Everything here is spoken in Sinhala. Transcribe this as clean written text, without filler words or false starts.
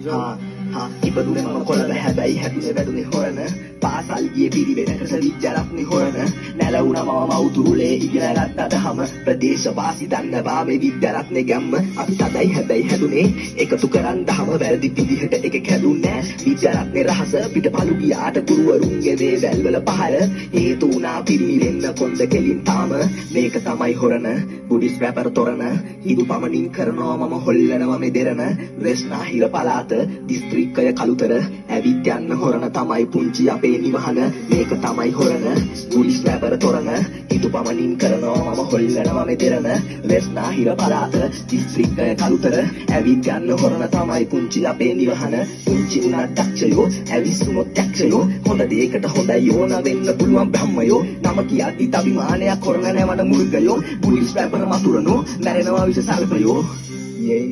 ඉපදුනේ මම කොළඹ හැබැයි හැදුනේ වැදුනේ හොරන පාසල් ගියේ පිරිවෙනකට විද්‍යාරත්නේ හොරන නැලවුණා මම මවුතුරුලේ ඉගෙන ගත්ත දහම ප්‍රදේශවාසී දන්නවා මේ විද්‍යාරත්නේ ගැම්ම අපි තදයි හැබැයි හැදුනේ එකතු කරන් දහම වැරදි විදිහට එකෙක් හැදුන්නේ විද්‍යාරත්නේ රහස පිටපළු ගියාට ගුරුවරුන්ගේ දේවල් වල පහර හේතු වුණා පිරිවෙන්න කොන්ද කෙලින් තාම මේක තමයි හොරන බුඩිස් රැපර් තොරන හිතු පමණින් කරනවා මම හොල්ලනවා මේ දෙරන වෙස්නාහිර පළාත දිස්ත්‍රික්කය කළුතර ඇවිත් යන්න හොරන තමයි පුංචි අපේ නිවහන මේක තමයි හොරන බුඩිස් රැපර් තොරන හිතු පමණින් කරනවා මම හොල්ලනවා මේ දෙරන වෙස්නාහිර පළාත දිස්ත්‍රික්කය කළුතර ඇවිත් යන්න හොරන තමයි පුංචි අපේ නිවහන පුංචි උනා දක්ෂයෝ ඇවිස්සුනොත් දක්ෂයෝ හොඳ දෙයකට හොඳයි ඕන වෙන්න පුළුවන් බ්‍රහ්මයෝ නම කියද්දි අභිමානයක් කරන නැවන මුර්ගයෝ බුඩිස් රැපර් මතුරනෝ මැරෙනවා විශ සල්පයෝ යේ